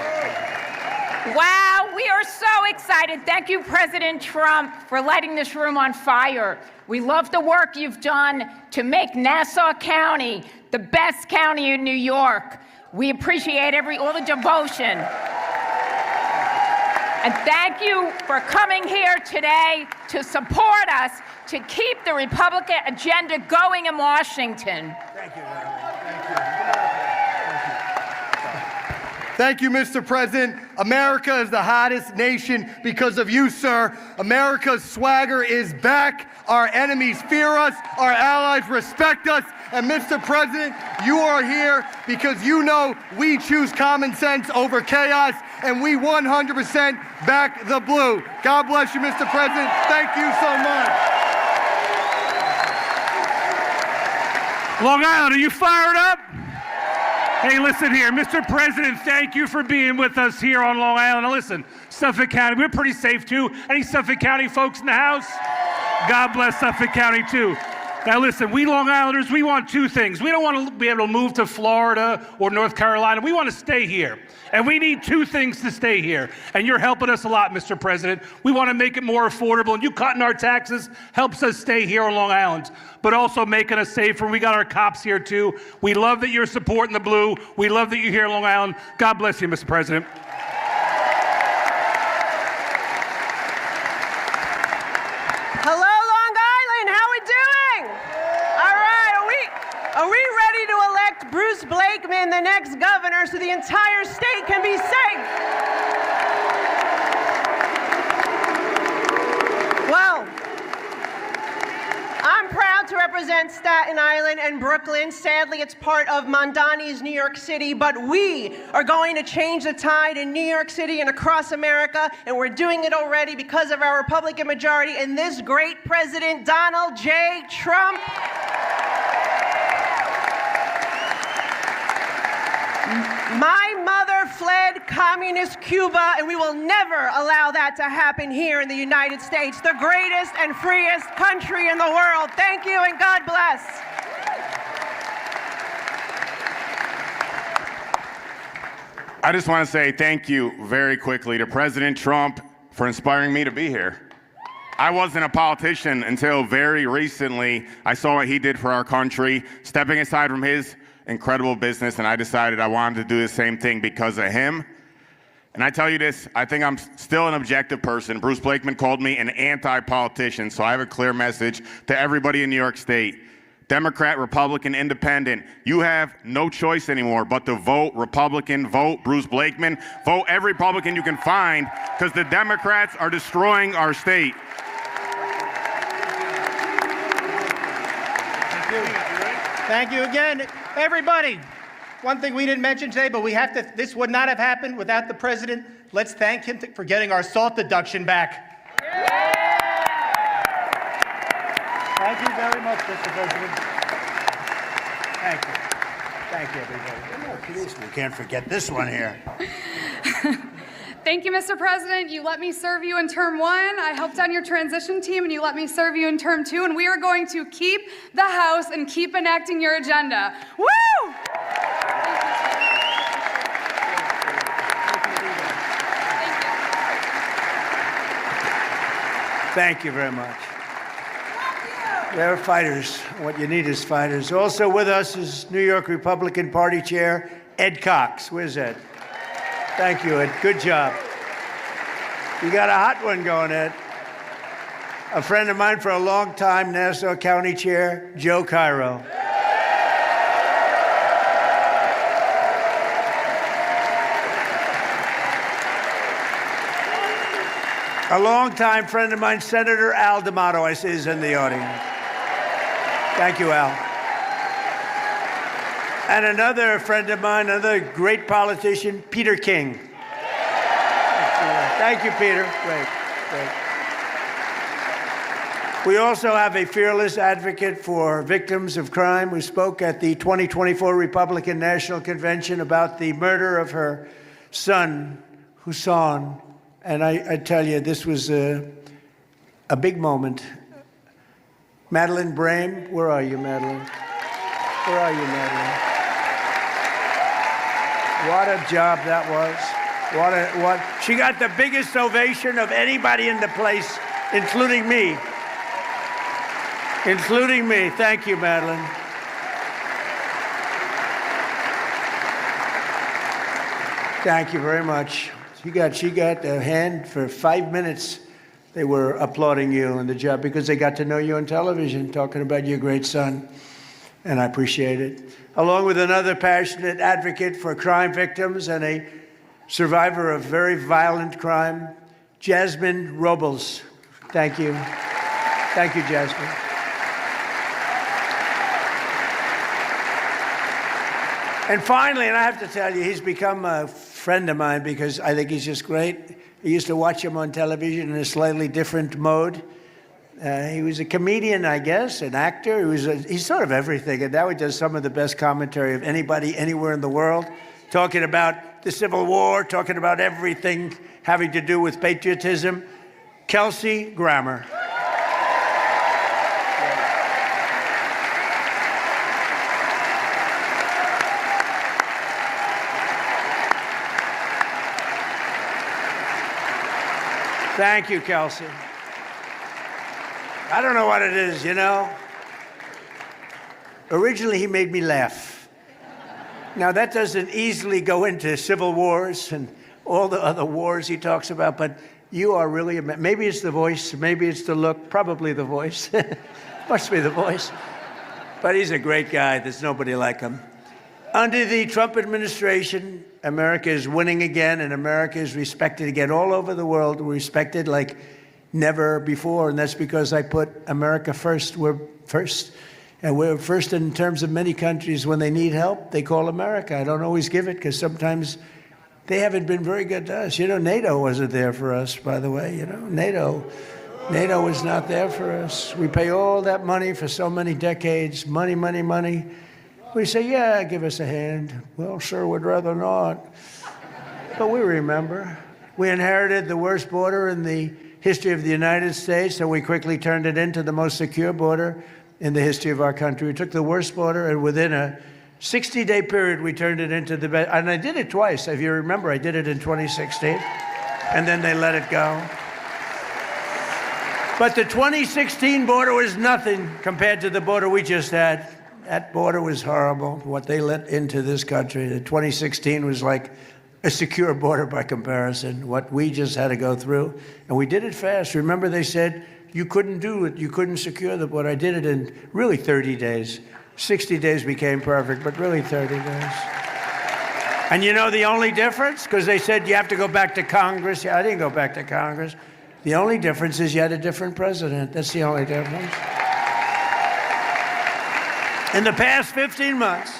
Speaker 3: Wow, we are so excited. Thank you, President Trump, for lighting this room on fire. We love the work you've done to make Nassau County the best county in New York. We appreciate all the devotion. And thank you for coming here today to support us to keep the Republican agenda going in Washington.
Speaker 1: Thank you, Larry.
Speaker 4: Thank you, Mr. President. America is the hottest nation because of you, sir. America's swagger is back. Our enemies fear us. Our allies respect us. And Mr. President, you are here because you know we choose common sense over chaos, and we 100% back the blue. God bless you, Mr. President. Thank you so much.
Speaker 5: Long Island, are you fired up? Hey, listen here, Mr. President, thank you for being with us here on Long Island. Now listen, Suffolk County, we're pretty safe too. Any Suffolk County folks in the house? God bless Suffolk County too. Now listen, we Long Islanders, we want two things. We don't want to be able to move to Florida or North Carolina. We want to stay here. And we need two things to stay here. And you're helping us a lot, Mr. President. We want to make it more affordable. And you cutting our taxes helps us stay here on Long Island, but also making us safer. We got our cops here too. We love that you're supporting the blue. We love that you're here on Long Island. God bless you, Mr. President.
Speaker 6: Hello, Long Island. How we doing? All right. Are we ready to elect Bruce Blakeman the next governor so the entire state can be safe? Well, I'm proud to represent Staten Island and Brooklyn. Sadly, it's part of Mondani's New York City, but we are going to change the tide in New York City and across America, and we're doing it already because of our Republican majority and this great president, Donald J. Trump. My mother fled communist Cuba, and we will never allow that to happen here in the United States, the greatest and freest country in the world. Thank you, and God bless.
Speaker 7: I just want to say thank you very quickly to President Trump for inspiring me to be here. I wasn't a politician until very recently. I saw what he did for our country, stepping aside from his incredible business, and I decided I wanted to do the same thing because of him. And I tell you this, I think I'm still an objective person. Bruce Blakeman called me an anti-politician, so I have a clear message to everybody in New York State. Democrat, Republican, Independent, you have no choice anymore but to vote Republican, vote Bruce Blakeman, vote every Republican you can find, because the Democrats are destroying our state.
Speaker 8: Thank you again, everybody. One thing we didn't mention today, but this would not have happened without the president. Let's thank him for getting our SALT deduction back.
Speaker 1: Thank you very much, Mr. President. Thank you. Thank you, everybody. We can't forget this one here.
Speaker 9: Thank you, Mr. President. You let me serve you in term 1. I helped on your transition team, and you let me serve you in term 2, and we are going to keep the House and keep enacting your agenda. Woo!
Speaker 1: Thank you very much. They're fighters. What you need is fighters. Also with us is New York Republican Party Chair Ed Cox. Where's Ed? Thank you, Ed. Good job. You got a hot one going, Ed. A friend of mine for a long time, Nassau County Chair Joe Cairo. A longtime friend of mine, Senator Al D'Amato, I see is in the audience. Thank you, Al. And another friend of mine, another great politician, Peter King. Thank you, Peter. Great. We also have a fearless advocate for victims of crime who spoke at the 2024 Republican National Convention about the murder of her son, Hassan. And I tell you, this was a big moment. Madeline Brame, where are you, Madeline? Where are you, Madeline? What a job that was. She got the biggest ovation of anybody in the place, including me. Including me. Thank you, Madeline. Thank you very much. She got a hand for 5 minutes. They were applauding you and the job because they got to know you on television, talking about your great son. And I appreciate it. Along with another passionate advocate for crime victims and a survivor of very violent crime, Jasmine Robles. Thank you. Thank you, Jasmine. And finally, and I have to tell you, he's become a friend of mine because I think he's just great. I used to watch him on television in a slightly different mode. He was a comedian, I guess, an actor. He's sort of everything, and now he does some of the best commentary of anybody anywhere in the world, talking about the Civil War, talking about everything having to do with patriotism. Kelsey Grammer. Thank you, Kelsey. I don't know what it is, you know. Originally, he made me laugh. Now, that doesn't easily go into civil wars and all the other wars he talks about, but you are really, maybe it's the voice, maybe it's the look, probably the voice. Must be the voice. But he's a great guy. There's nobody like him. Under the Trump administration, America is winning again, and America is respected again all over the world. We're respected like never before, and that's because I put America first. We're first, and we're first in terms of many countries. When they need help, they call America. I don't always give it because sometimes they haven't been very good to us. You know, NATO wasn't there for us, by the way. You know, NATO was not there for us. We pay all that money for so many decades, money. We say, yeah, give us a hand. Well, sure, we'd rather not. But we remember. We inherited the worst border in the history of the United States, so we quickly turned it into the most secure border in the history of our country. We took the worst border, and within a 60-day period, we turned it into the best. And I did it twice. If you remember, I did it in 2016, and then they let it go. But the 2016 border was nothing compared to the border we just had. That border was horrible, what they let into this country. The 2016 was like a secure border by comparison, what we just had to go through. And we did it fast. Remember, they said you couldn't do it, you couldn't secure the border. I did it in really 30 days. 60 days became perfect, but really 30 days. And you know the only difference? Because they said you have to go back to Congress. Yeah, I didn't go back to Congress. The only difference is you had a different president. That's the only difference. In the past 15 months,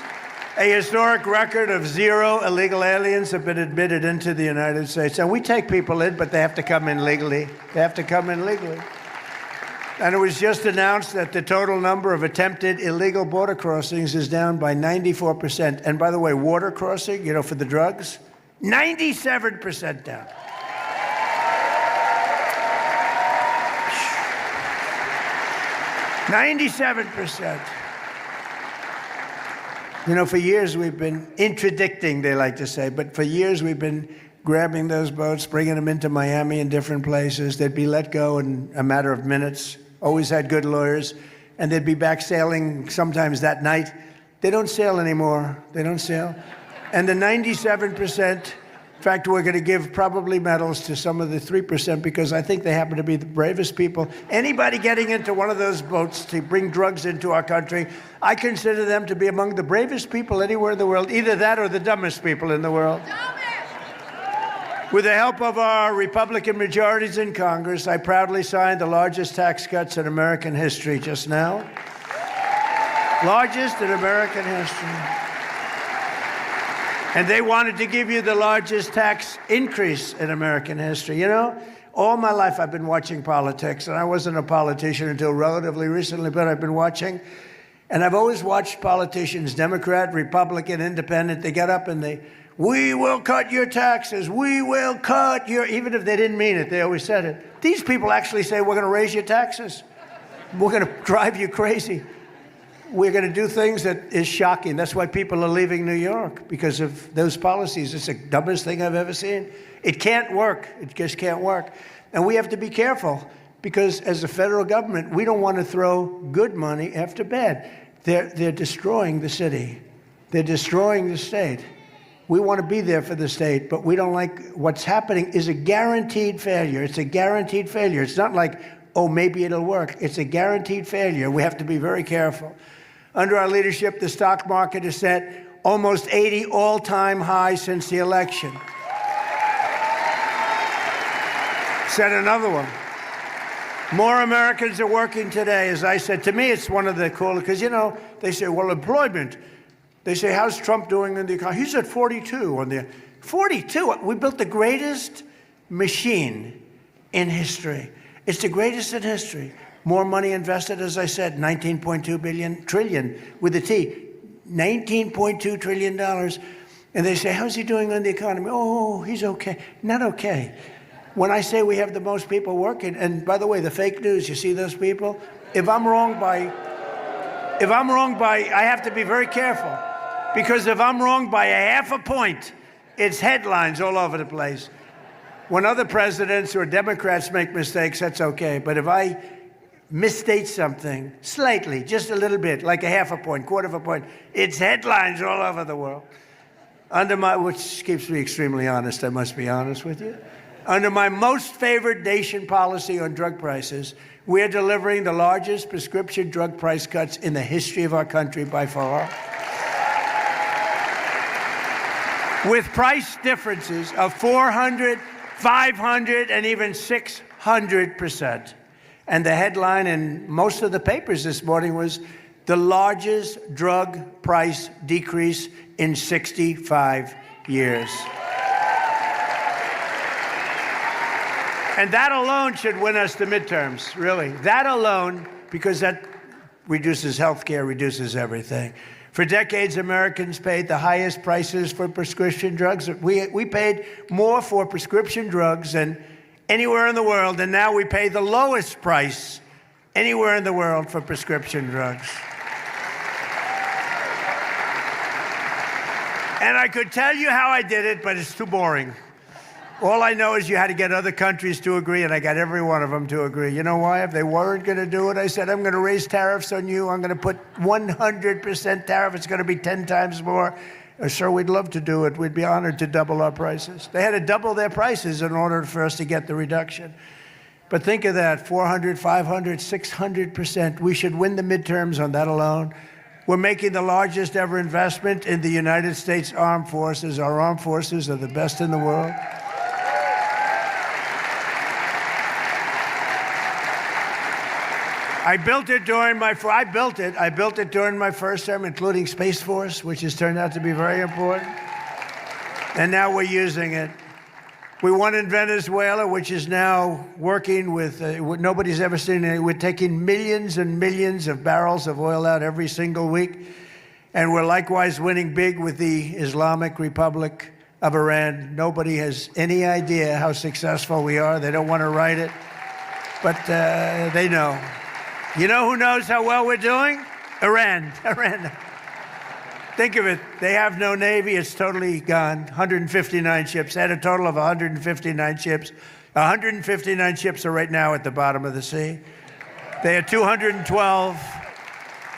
Speaker 1: a historic record of 0 illegal aliens have been admitted into the United States. And we take people in, but they have to come in legally. They have to come in legally. And it was just announced that the total number of attempted illegal border crossings is down by 94%. And by the way, water crossing, you know, for the drugs, 97% down. %97. You know, for years we've been interdicting, they like to say, but for years we've been grabbing those boats, bringing them into Miami and different places. They'd be let go in a matter of minutes, always had good lawyers, and they'd be back sailing sometimes that night. They don't sail anymore. They don't sail. And the 97%, in fact, we're going to give probably medals to some of the 3% because I think they happen to be the bravest people. Anybody getting into one of those boats to bring drugs into our country, I consider them to be among the bravest people anywhere in the world, either that or the dumbest people in the world. With the help of our Republican majorities in Congress, I proudly signed the largest tax cuts in American history just now. Largest in American history. And they wanted to give you the largest tax increase in American history. You know, all my life I've been watching politics, and I wasn't a politician until relatively recently, but I've been watching. And I've always watched politicians, Democrat, Republican, Independent, they get up and we will cut your taxes, we will cut your, even if they didn't mean it, they always said it. These people actually say, we're going to raise your taxes. We're going to drive you crazy. We're going to do things that is shocking. That's why people are leaving New York, because of those policies. It's the dumbest thing I've ever seen. It can't work. It just can't work. And we have to be careful, because as a federal government, we don't want to throw good money after bad. They're destroying the city. They're destroying the state. We want to be there for the state, but we don't like what's happening is a guaranteed failure. It's a guaranteed failure. It's not like, oh, maybe it'll work. It's a guaranteed failure. We have to be very careful. Under our leadership, the stock market has set almost 80 all-time highs since the election. Set another one. More Americans are working today. As I said, to me, it's one of the coolest, because, you know, they say, well, employment. They say, how's Trump doing in the economy? He's at 42 on the 42. We built the greatest machine in history. It's the greatest in history. More money invested, as I said, $19.2 trillion with a T, $19.2 trillion. And they say, how's he doing on the economy? Oh, he's okay. Not okay. When I say we have the most people working, and by the way, the fake news, you see those people? If I'm wrong by, I have to be very careful. Because if I'm wrong by a half a point, it's headlines all over the place. When other presidents or Democrats make mistakes, that's okay. But if I misstate something slightly, just a little bit, like a half a point, quarter of a point, it's headlines all over the world. Which keeps me extremely honest, I must be honest with you. Under my most favored nation policy on drug prices, we're delivering the largest prescription drug price cuts in the history of our country by far. With price differences of 400, 500, and even 600%. And the headline in most of the papers this morning was the largest drug price decrease in 65 years. And that alone should win us the midterms, really. That alone, because that reduces health care, reduces everything. For decades, Americans paid the highest prices for prescription drugs. We paid more for prescription drugs than anywhere in the world, and now we pay the lowest price anywhere in the world for prescription drugs. And I could tell you how I did it, but it's too boring. All I know is you had to get other countries to agree, and I got every one of them to agree. You know why? If they weren't going to do it, I said, I'm going to raise tariffs on you. I'm going to put 100% tariff. It's going to be 10 times more. Sir, we'd love to do it. We'd be honored to double our prices. They had to double their prices in order for us to get the reduction. But think of that, 400, 500, 600%. We should win the midterms on that alone. We're making the largest ever investment in the United States Armed Forces. Our armed forces are the best in the world. I built it during my first term, including Space Force, which has turned out to be very important. And now we're using it. We won in Venezuela, which is now working with what nobody's ever seen. We're taking millions and millions of barrels of oil out every single week. And we're likewise winning big with the Islamic Republic of Iran. Nobody has any idea how successful we are. They don't want to write it, but they know. You know who knows how well we're doing? Iran. Think of it. They have no Navy. It's totally gone. 159 ships. They had a total of 159 ships. 159 ships are right now at the bottom of the sea. They had 212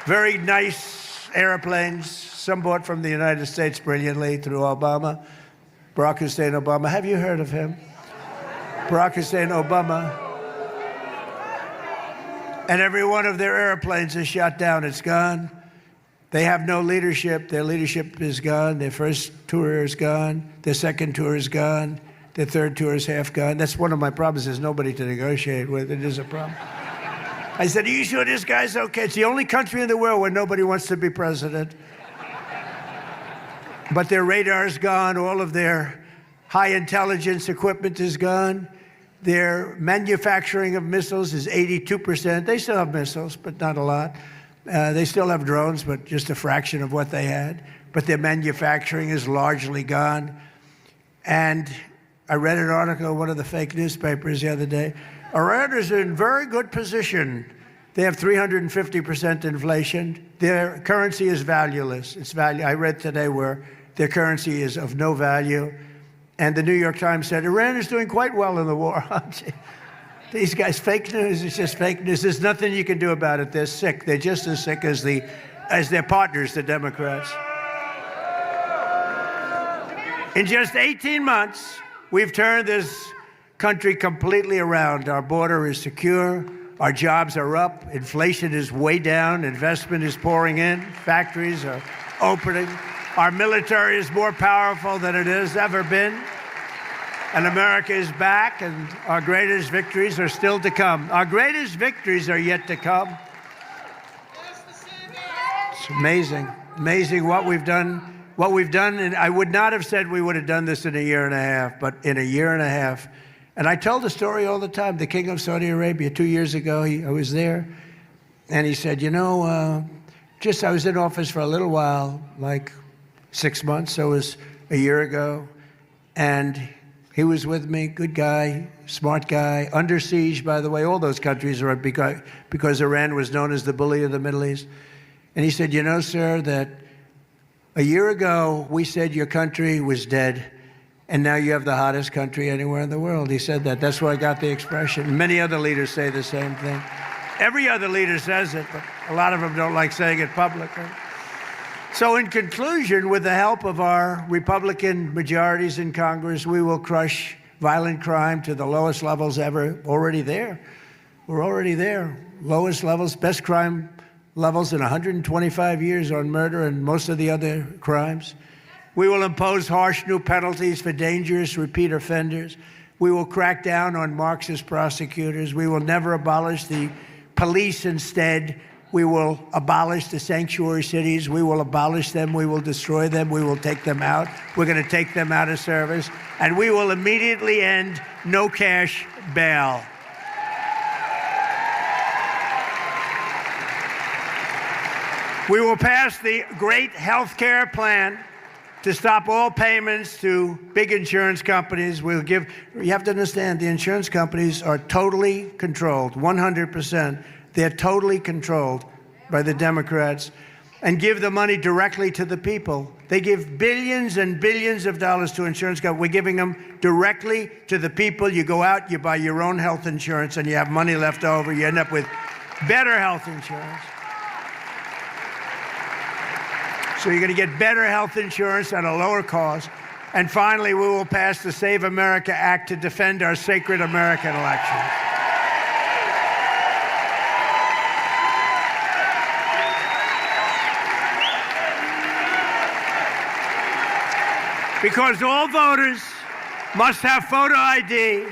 Speaker 1: very nice airplanes, some bought from the United States brilliantly through Obama. Barack Hussein Obama. Have you heard of him? Barack Hussein Obama. And every one of their airplanes is shot down. It's gone. They have no leadership. Their leadership is gone. Their first tour is gone. Their second tour is gone. The third tour is half gone. That's one of my problems. There's nobody to negotiate with. It is a problem. I said, are you sure this guy's okay? It's the only country in the world where nobody wants to be president. But their radar's gone. All of their high intelligence equipment is gone. Their manufacturing of missiles is 82%. They still have missiles, but not a lot. They still have drones, but just a fraction of what they had. But their manufacturing is largely gone. And I read an article in one of the fake newspapers the other day. Iran is in very good position. They have 350% inflation. Their currency is valueless. I read today where their currency is of no value. And the New York Times said, Iran is doing quite well in the war. These guys, fake news, it's just fake news. There's nothing you can do about it. They're sick. They're just as sick as their partners, the Democrats. In just 18 months, we've turned this country completely around. Our border is secure. Our jobs are up. Inflation is way down. Investment is pouring in. Factories are opening. Our military is more powerful than it has ever been. And America is back, and our greatest victories are still to come. Our greatest victories are yet to come. It's amazing, amazing what we've done. And I would not have said we would have done this in a year and a half, but in a year and a half. And I tell the story all the time. The King of Saudi Arabia, 2 years ago, I was there, and he said, I was in office for a little while, like 6 months, so it was a year ago, and he was with me, good guy, smart guy, under siege, by the way. All those countries are because Iran was known as the bully of the Middle East. And he said, sir, that a year ago, we said your country was dead, and now you have the hottest country anywhere in the world. He said that. That's where I got the expression. Many other leaders say the same thing. Every other leader says it, but a lot of them don't like saying it publicly. So in conclusion, with the help of our Republican majorities in Congress, we will crush violent crime to the lowest levels ever. Already there. We're already there. Lowest levels, best crime levels in 125 years on murder and most of the other crimes. We will impose harsh new penalties for dangerous repeat offenders. We will crack down on Marxist prosecutors. We will never abolish the police. Instead, we will abolish the sanctuary cities. We will abolish them. We will destroy them. We will take them out. We're going to take them out of service. And we will immediately end no cash bail. We will pass the great health care plan to stop all payments to big insurance companies. You have to understand, the insurance companies are totally controlled, 100%. They're totally controlled by the Democrats, and give the money directly to the people. They give billions and billions of dollars to insurance companies. We're giving them directly to the people. You go out, you buy your own health insurance, and you have money left over. You end up with better health insurance. So you're going to get better health insurance at a lower cost. And finally, we will pass the Save America Act to defend our sacred American elections. Because all voters must have photo ID,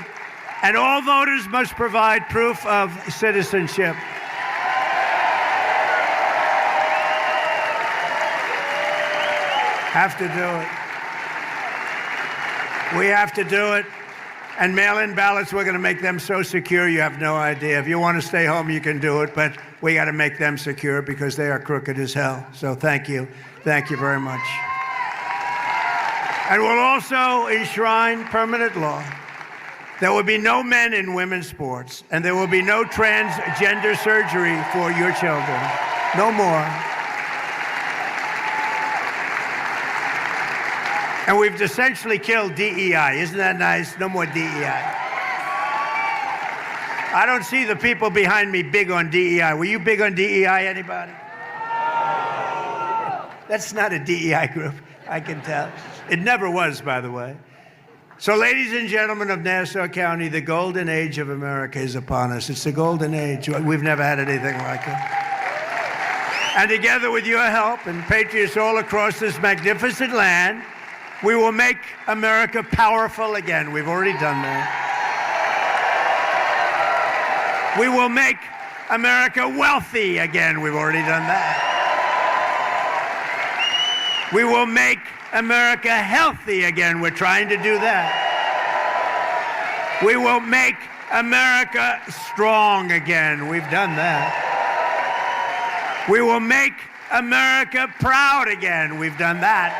Speaker 1: and all voters must provide proof of citizenship. Have to do it. We have to do it. And mail-in ballots, we're going to make them so secure you have no idea. If you want to stay home, you can do it, but we got to make them secure because they are crooked as hell. So thank you. Thank you very much. And we'll also enshrine permanent law. There will be no men in women's sports, and there will be no transgender surgery for your children. No more. And we've essentially killed DEI. Isn't that nice? No more DEI. I don't see the people behind me big on DEI. Were you big on DEI, anybody? That's not a DEI group, I can tell. It never was, by the way. So, ladies and gentlemen of Nassau County, the golden age of America is upon us. It's the golden age. We've never had anything like it. And together with your help and patriots all across this magnificent land, We will make America powerful again. We've already done that. We will make America wealthy again. We've already done that. We will make America healthy again. We're trying to do that. We will make America strong again. We've done that. We will make America proud again. We've done that.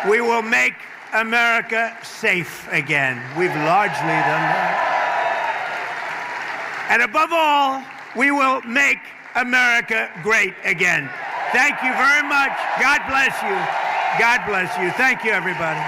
Speaker 1: We will make America safe again. We've largely done that. And above all, we will make America great again. Thank you very much. God bless you. God bless you. Thank you, everybody.